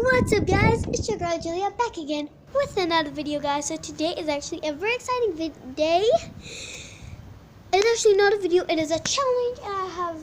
What's up, guys? It's your girl Julia back again with another video, guys. So today is actually a very exciting day. It's actually not a video, it is a challenge, and I have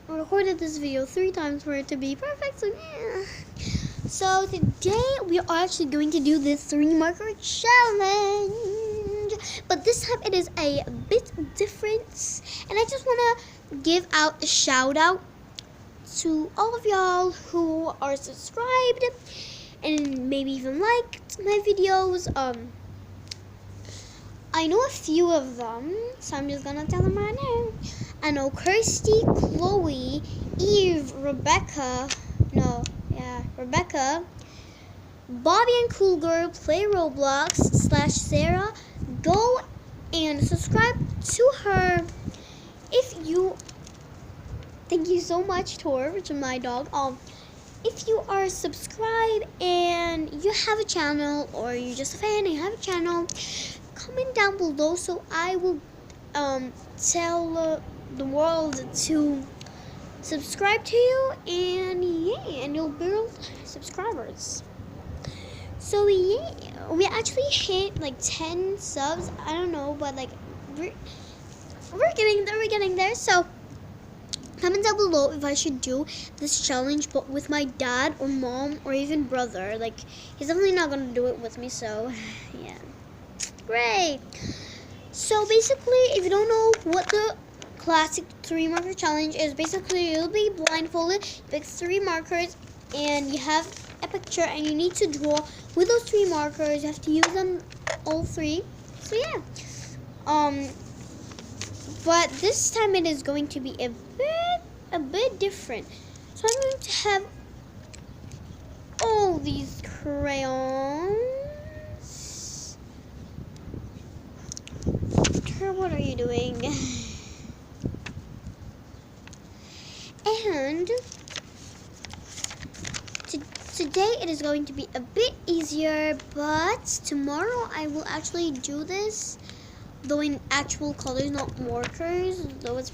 recorded this video 3 times for it to be perfect. So yeah. So today we are actually going to do this 3 marker challenge, but this time it is a bit different, and I just want to give out a shout out to all of y'all who are subscribed and maybe even liked my videos. I know a few of them, so I'm just gonna tell them right now. I know Kirsty, Chloe, Eve, Rebecca, Bobby and Cool Girl, Play Roblox / Sarah. Go and subscribe to her if you. Thank you so much, Tor, which is my dog. If you are subscribed and you have a channel, or you're just a fan and you have a channel, comment down below so I will tell the world to subscribe to you, and and you'll build subscribers. So yeah, we actually hit like 10 subs. I don't know, but like we're getting there. So comment down below if I should do this challenge, but with my dad or mom or even brother. Like, he's definitely not gonna do it with me, so yeah. Great. So basically, if you don't know what the classic 3 marker challenge is, basically you'll be blindfolded, pick 3 markers, and you have a picture, and you need to draw with those 3 markers. You have to use them all 3. So yeah. But this time it is going to be a bit different. So I'm going to have all these crayons. What are you doing? And today it is going to be a bit easier, but tomorrow I will actually do this, though in actual colors, not markers. Though it's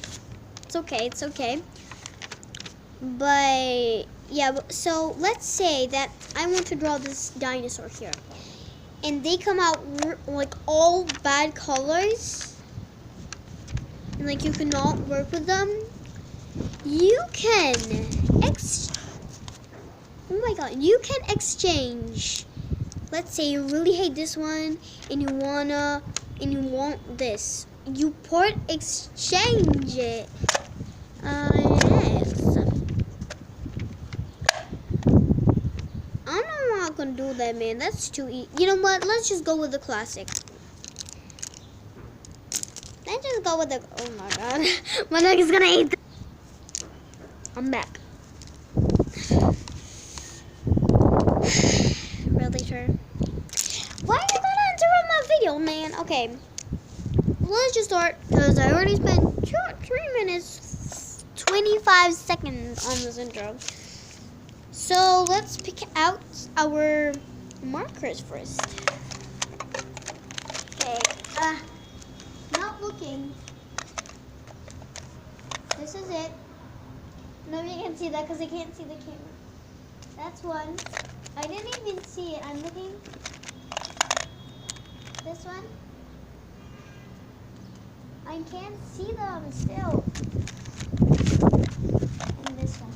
okay. But yeah, so let's say that I want to draw this dinosaur here, and they come out like all bad colors, and like you cannot work with them. You can you can exchange. Let's say you really hate this one and you want this. You put exchange it. Yes. I'm not gonna do that, man. That's too easy. You know what? Let's just go with the classic. Let's just go with the. Oh my god, my dog is gonna eat. I'm back. Really sure. Why are you gonna interrupt my video, man? Okay. Let's just start, because I already spent 3 minutes 25 seconds on this intro. So let's pick out our markers first. Okay, not looking. This is it. Nobody can see that because they can't see the camera. That's one. I didn't even see it. I'm looking. This one. I can't see them still. And this one.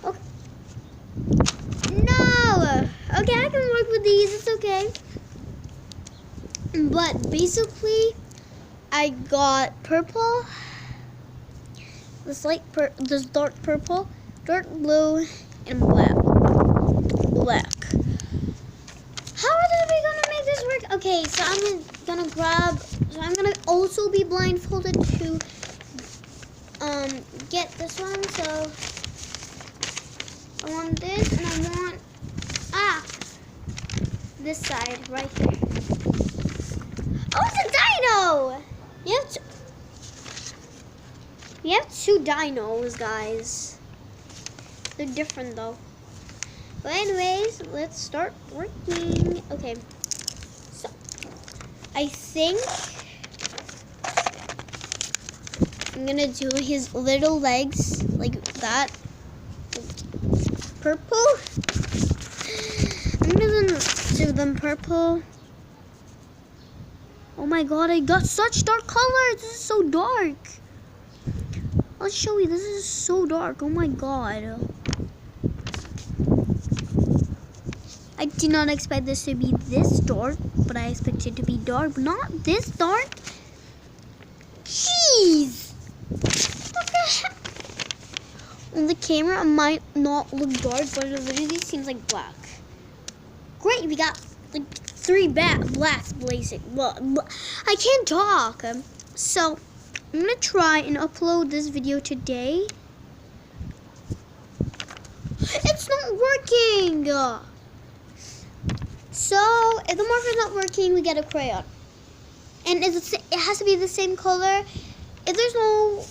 Okay. No! Okay, I can work with these. It's okay. But basically, I got purple, this dark purple, dark blue, and black. How are we gonna make this work? Okay, so I'm gonna also be blindfolded to get this one. So I want this, and I want this side right here. Oh, it's a dino! You have 2 dinos, guys. They're different though. But anyways, let's start working. Okay. So I think I'm gonna do his little legs like that. Purple. I'm gonna do them purple. Oh my god, I got such dark colors. This is so dark. I'll show you. This is so dark. Oh my god. I did not expect this to be this dark, but I expect it to be dark, but not this dark. Jeez. What the heck? On the camera, it might not look dark, but it literally seems like black. Great, we got like 3 blacks blazing. Well, I can't talk. So, I'm gonna try and upload this video today. It's not working! So, if the marker's not working, we get a crayon. And it has to be the same color. If there's no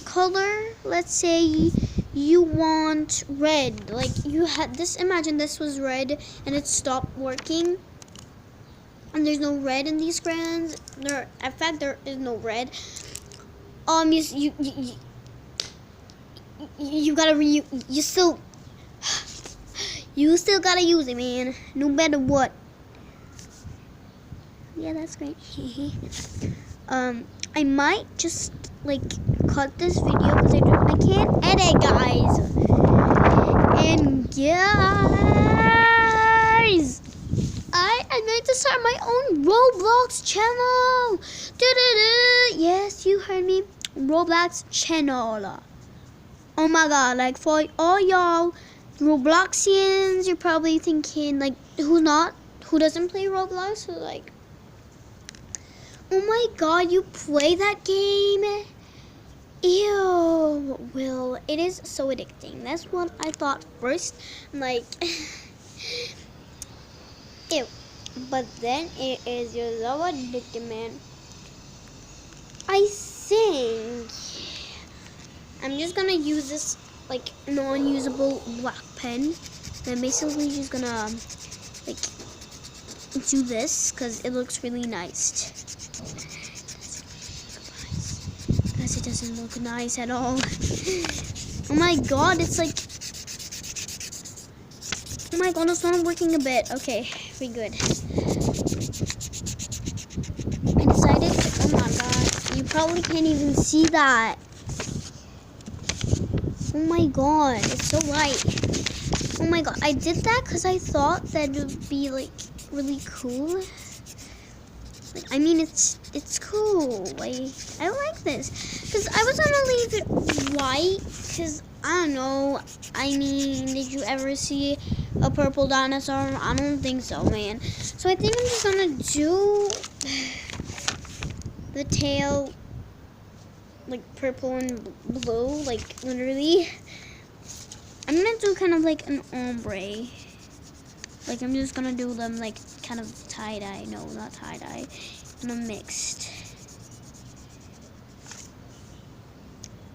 color, let's say you want red. Like you had this, imagine this was red and it stopped working. And there's no red in these crayons. In fact, there is no red. You gotta you still gotta use it, man. No matter what. Yeah, that's great. I might just like cut this video because I can't edit, guys. And guys, I need to start my own Roblox channel. Yes, you heard me. Roblox channel. Oh my god, like for all y'all Robloxians, you're probably thinking like who doesn't play Roblox? So like, oh my god, you play that game? Ew. Well, it is so addicting. That's what I thought first. I'm like, ew. But then it is just so addicting, man. I think I'm just gonna use this like non-usable black pen. And basically just gonna like do this because it looks really nice. Guys, it doesn't look nice at all. Oh my god, it's like, oh my god, it's not working a bit. Okay, we're good. I decided to, oh my god, you probably can't even see that. Oh my god, it's so light. Oh my god, I did that because I thought that it would be like really cool. Like, I mean, it's cool. Like, I like this because I was gonna leave it white because I don't know. I mean, did you ever see a purple dinosaur? I don't think so, man. So I think I'm just gonna do the tail like purple and blue, like literally. I'm gonna do kind of like an ombre. Like I'm just gonna do them like kind of tie-dye. No, not tie-dye. And a mixed.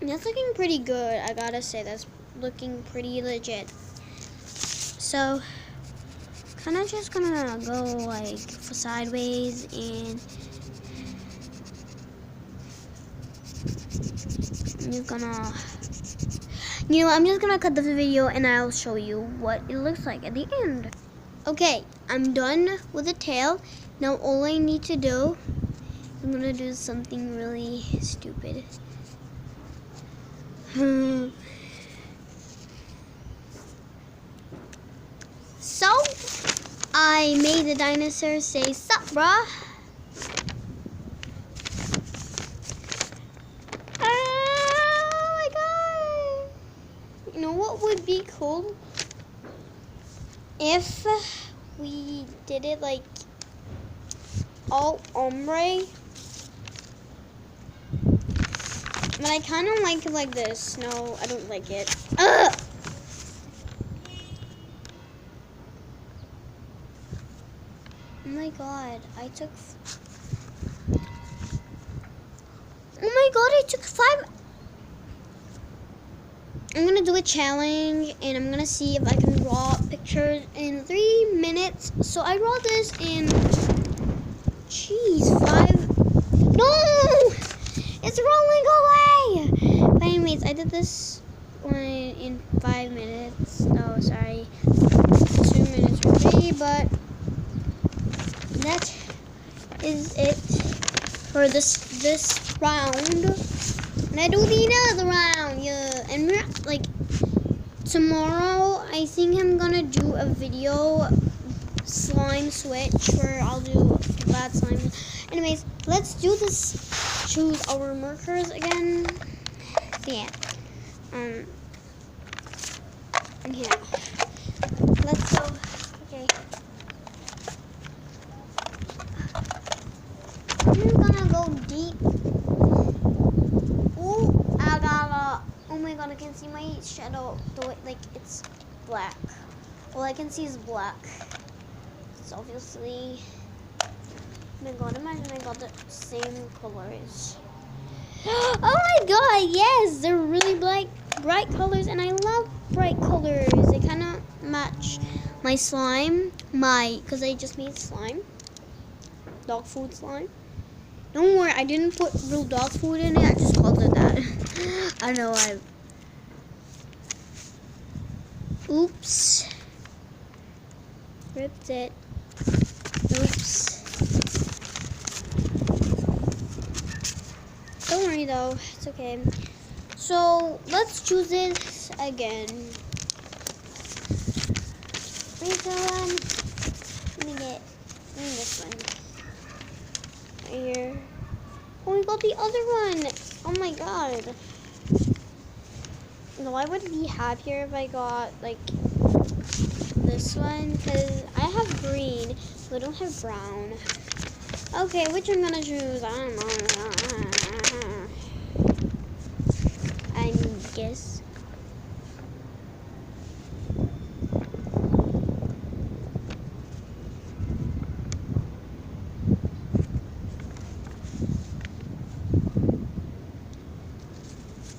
That's looking pretty good. I gotta say, that's looking pretty legit. So, kind of just gonna go like sideways and I'm just gonna, I'm just gonna cut the video and I'll show you what it looks like at the end. Okay, I'm done with the tail. Now all I need to do, I'm gonna do something really stupid. So, I made the dinosaur say, "Sup, bruh?" Oh my god! You know what would be cool? If we did it like all ombre. But I kind of like it like this. No, I don't like it. Ugh! Oh my god, I took... Oh my god, I took 5... I'm gonna do a challenge and I'm gonna see if I can draw pictures in 3 minutes. So I draw this in... Jeez, 5... No! It's rolling away! But anyways, I did this one in 5 minutes. No, sorry. 2 minutes already, but that is it for this round. And I do the another round, yeah. And we're like tomorrow, I think I'm gonna do a video slime switch where I'll do bad slime. Anyways, let's do this. Choose our markers again. So yeah. Yeah. Let's go. Okay. I'm gonna go deep. Ooh, I gotta. Oh my god, I can see my shadow. Like it's black. All I can see is black. It's obviously. Oh my god, imagine I got the same colors. Oh my god, yes! They're really bright colors, and I love bright colors. They kind of match my slime. Because I just made slime. Dog food slime. Don't worry, I didn't put real dog food in it. I just called it that. I know Oops. Ripped it. Oops. Don't worry though, it's okay. So let's choose this again. Wait, let me get this one. Right here. Oh, we got the other one. Oh my god. No, I would be happier if I got like this one because I have green, so I don't have brown. Okay, which I'm gonna choose? I don't know. I guess.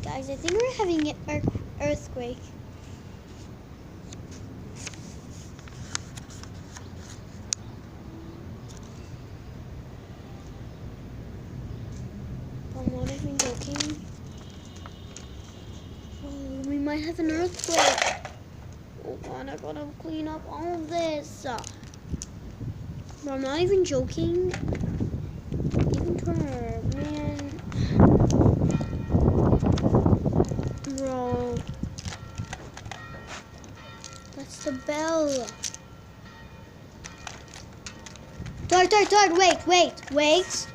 Guys, I think we're having an earthquake. I'm not even joking. Oh, we might have an earthquake. Oh god, I gotta clean up all of this. Bro, I'm not even joking. Even her, man. Bro. That's the bell. Dog, wait.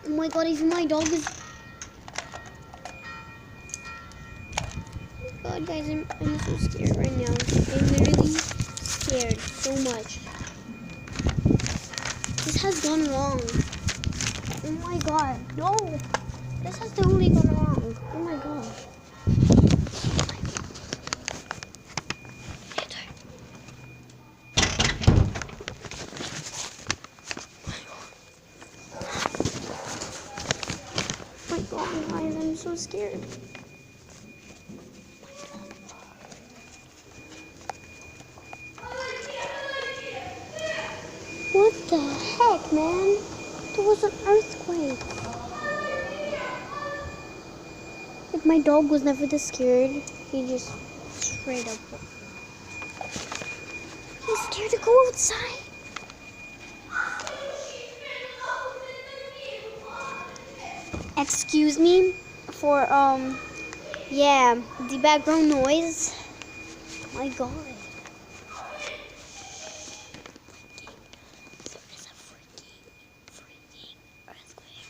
Oh my god, even my dog is... Oh god, guys, I'm so scared right now. I'm literally scared so much. This has gone wrong. Oh my god, no. This has totally gone wrong. Oh my god. Guys, I'm so scared. What the heck, man? There was an earthquake. Like, my dog was never this scared. He just straight up. He's scared to go outside. Excuse me for yeah, the background noise. Oh my god. There is a freaking earthquake.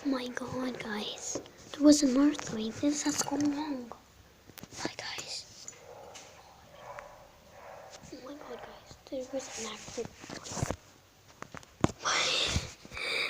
Oh my god, guys. There was an earthquake. This has gone wrong. Hi, guys. Oh my god, guys. There was an earthquake.